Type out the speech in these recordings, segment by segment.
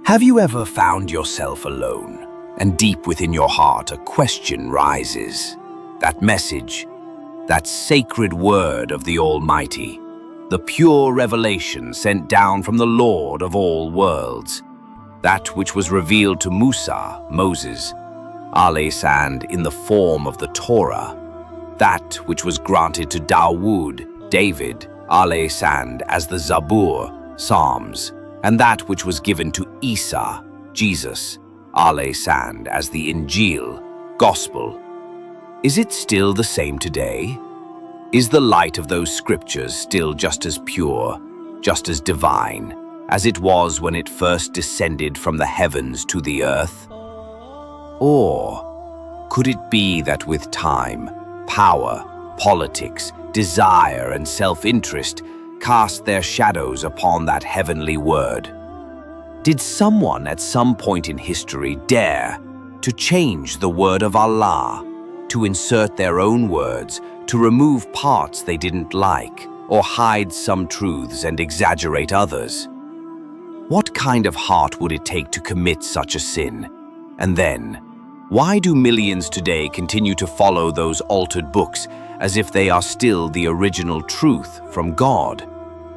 Have you ever found yourself alone, and deep within your heart a question rises? That message, that sacred word of the Almighty, the pure revelation sent down from the Lord of all worlds, that which was revealed to Musa, Moses, alayhi in the form of the Torah, that which was granted to Dawood, David, alayhi as the Zabur, Psalms, and that which was given to Isa, Jesus, alayhi as the Injeel, Gospel. Is it still the same today? Is the light of those scriptures still just as pure, just as divine, as it was when it first descended from the heavens to the earth? Or could it be that with time, power, politics, desire, and self-interest cast their shadows upon that heavenly word? Did someone at some point in history dare to change the word of Allah, to insert their own words, to remove parts they didn't like, or hide some truths and exaggerate others? What kind of heart would it take to commit such a sin? And then, why do millions today continue to follow those altered books as if they are still the original truth from God?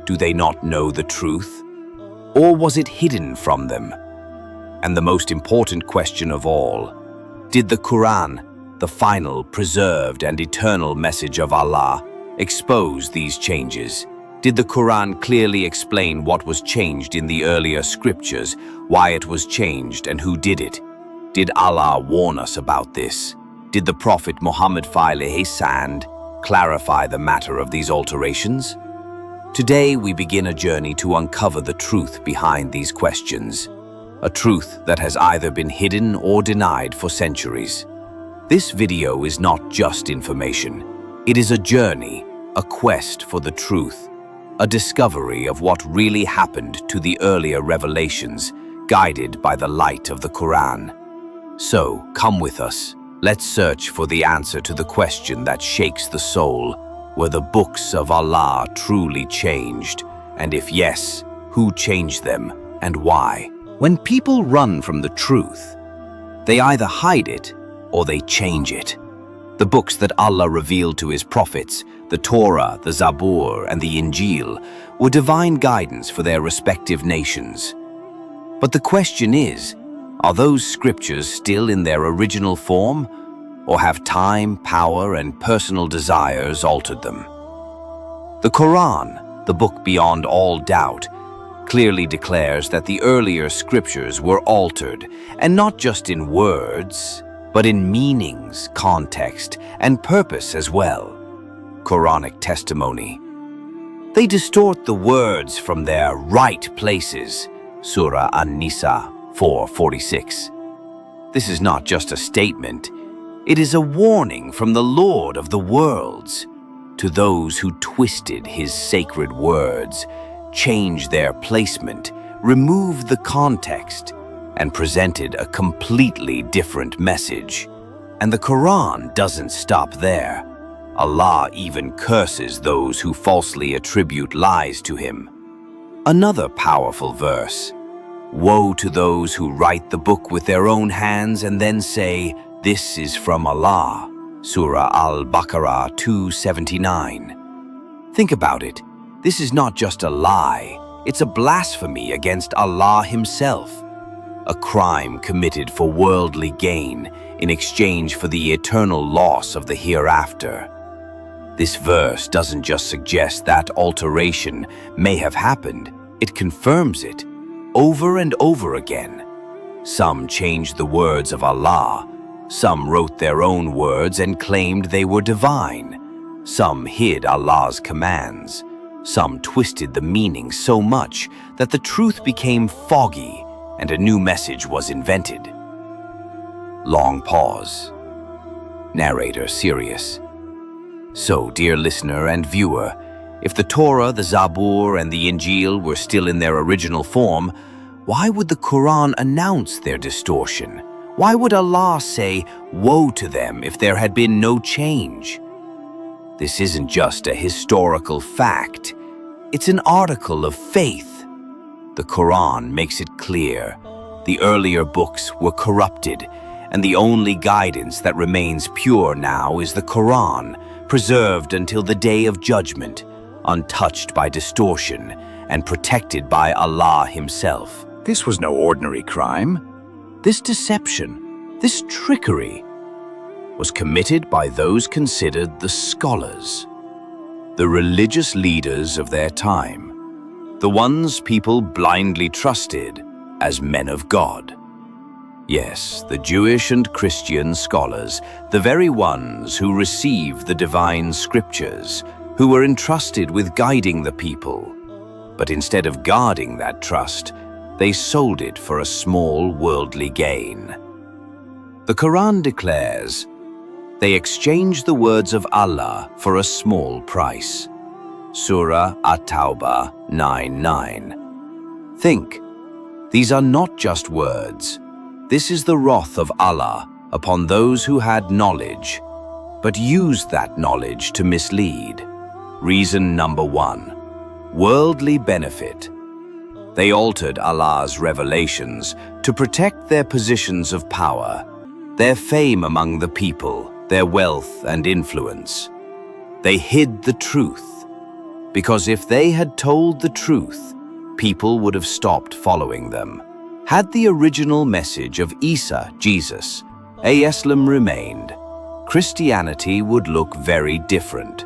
Do they not know the truth? Or was it hidden from them? And the most important question of all, did the Qur'an, the final, preserved, and eternal message of Allah, expose these changes? Did the Qur'an clearly explain what was changed in the earlier scriptures, why it was changed, and who did it? Did Allah warn us about this? Did the Prophet Muhammad clarify the matter of these alterations? Today we begin a journey to uncover the truth behind these questions, a truth that has either been hidden or denied for centuries. This video is not just information. It is a journey, a quest for the truth, a discovery of what really happened to the earlier revelations, guided by the light of the Qur'an. So, come with us. Let's search for the answer to the question that shakes the soul. Were the books of Allah truly changed? And if yes, who changed them and why? When people run from the truth, they either hide it or they change it. The books that Allah revealed to His prophets, the Torah, the Zabur, and the Injeel, were divine guidance for their respective nations. But the question is, are those scriptures still in their original form, or have time, power, and personal desires altered them? The Qur'an, the book beyond all doubt, clearly declares that the earlier scriptures were altered, and not just in words, but in meanings, context, and purpose as well. Quranic testimony. They distort the words from their right places. Surah An-Nisa 4:46. This is not just a statement. It is a warning from the Lord of the worlds to those who twisted His sacred words, changed their placement, removed the context, and presented a completely different message. And the Qur'an doesn't stop there. Allah even curses those who falsely attribute lies to Him. Another powerful verse. Woe to those who write the book with their own hands and then say, "This is from Allah." Surah Al-Baqarah 279. Think about it. This is not just a lie. It's a blasphemy against Allah Himself. A crime committed for worldly gain in exchange for the eternal loss of the hereafter. This verse doesn't just suggest that alteration may have happened. It confirms it over and over again. Some changed the words of Allah. Some wrote their own words and claimed they were divine. Some hid Allah's commands. Some twisted the meaning so much that the truth became foggy and a new message was invented. Long pause. Narrator serious. So, dear listener and viewer, if the Torah, the Zabur, and the Injeel were still in their original form, why would the Qur'an announce their distortion? Why would Allah say, "Woe to them," if there had been no change? This isn't just a historical fact. It's an article of faith. The Qur'an makes it clear. The earlier books were corrupted, and the only guidance that remains pure now is the Qur'an, preserved until the day of judgment, untouched by distortion and protected by Allah Himself. This was no ordinary crime. This deception, this trickery, was committed by those considered the scholars, the religious leaders of their time, the ones people blindly trusted as men of God. Yes, the Jewish and Christian scholars, the very ones who received the divine scriptures, who were entrusted with guiding the people. But instead of guarding that trust, they sold it for a small worldly gain. The Quran declares, they exchanged the words of Allah for a small price. Surah At-Tawbah 9:9. Think, these are not just words. This is the wrath of Allah upon those who had knowledge, but used that knowledge to mislead. Reason number 1, worldly benefit. They altered Allah's revelations to protect their positions of power, their fame among the people, their wealth and influence. They hid the truth, because if they had told the truth, people would have stopped following them. Had the original message of Isa, Jesus, Islam remained, Christianity would look very different.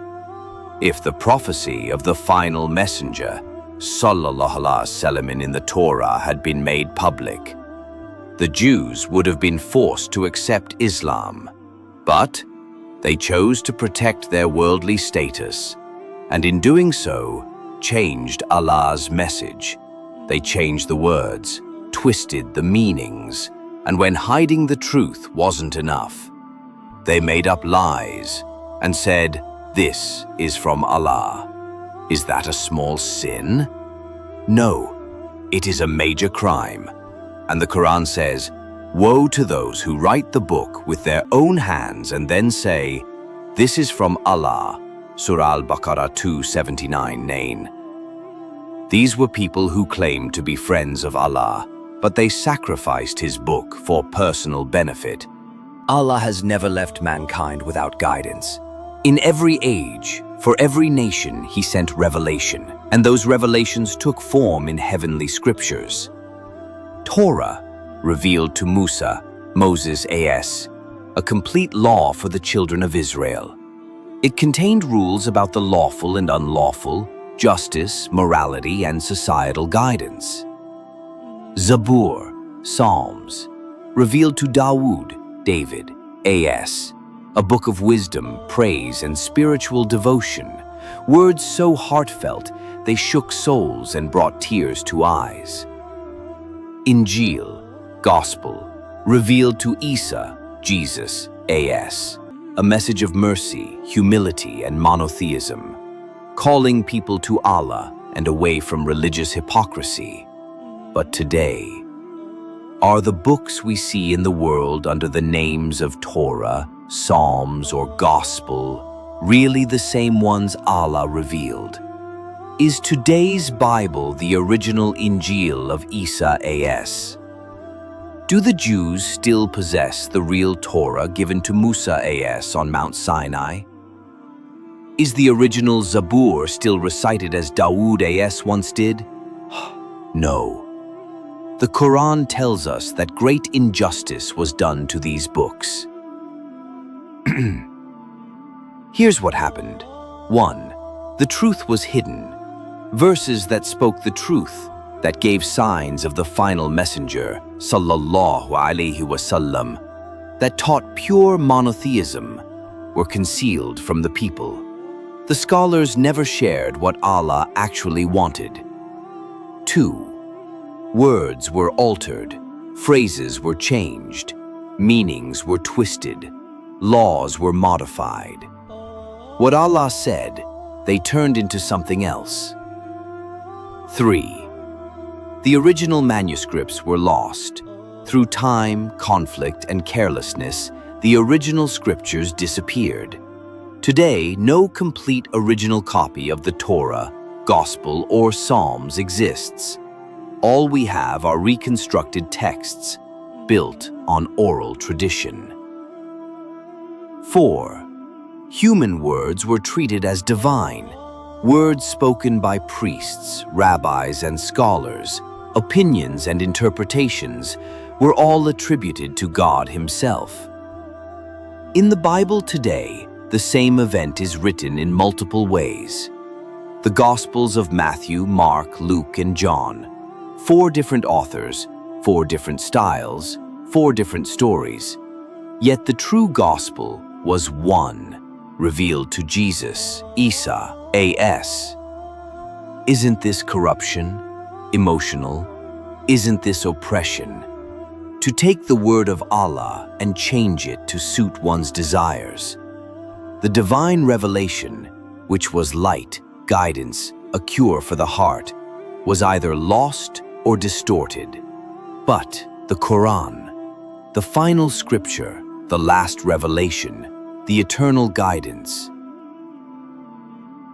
If the prophecy of the final messenger, Sallallahu Alaihi Wasallam, in the Torah had been made public, the Jews would have been forced to accept Islam. But they chose to protect their worldly status, and in doing so, changed Allah's message. They changed the words, twisted the meanings, and when hiding the truth wasn't enough, they made up lies and said, "This is from Allah." Is that a small sin? No, it is a major crime. And the Quran says, woe to those who write the book with their own hands and then say, "This is from Allah." Surah Al-Baqarah 279:9. These were people who claimed to be friends of Allah, but they sacrificed His book for personal benefit. Allah has never left mankind without guidance. In every age, for every nation, He sent revelation, and those revelations took form in heavenly scriptures. Torah, revealed to Moses a.s., a complete law for the children of Israel. It contained rules about the lawful and unlawful, justice, morality, and societal guidance. Zabur, Psalms, revealed to David a.s., a book of wisdom, praise, and spiritual devotion, words so heartfelt they shook souls and brought tears to eyes. Injeel, Gospel, revealed to Isa, Jesus a.s., a message of mercy, humility, and monotheism, calling people to Allah and away from religious hypocrisy. But today, are the books we see in the world under the names of Torah, Psalms, or Gospel really the same ones Allah revealed? Is today's Bible the original Injeel of Isa a.s.? Do the Jews still possess the real Torah given to Musa a.s. on Mount Sinai? Is the original Zabur still recited as Dawood a.s. once did? No. The Quran tells us that great injustice was done to these books. Here's what happened. 1. The truth was hidden. Verses that spoke the truth, that gave signs of the final messenger, Sallallahu Alaihi Wasallam, that taught pure monotheism, were concealed from the people. The scholars never shared what Allah actually wanted. 2. Words were altered, phrases were changed, meanings were twisted, laws were modified. What Allah said, they turned into something else. 3. The original manuscripts were lost. Through time, conflict, and carelessness, the original scriptures disappeared. Today, no complete original copy of the Torah, Gospel, or Psalms exists. All we have are reconstructed texts built on oral tradition. 4. Human words were treated as divine. Words spoken by priests, rabbis, and scholars, opinions and interpretations were all attributed to God Himself. In the Bible today, the same event is written in multiple ways. The Gospels of Matthew, Mark, Luke, and John. 4 different authors, 4 different styles, 4 different stories. Yet the true Gospel was one, revealed to Jesus, Isa, A.S. Isn't this corruption? Emotional? Isn't this oppression? To take the word of Allah and change it to suit one's desires. The divine revelation, which was light, guidance, a cure for the heart, was either lost or distorted. But the Qur'an, the final scripture, the last revelation, the eternal guidance,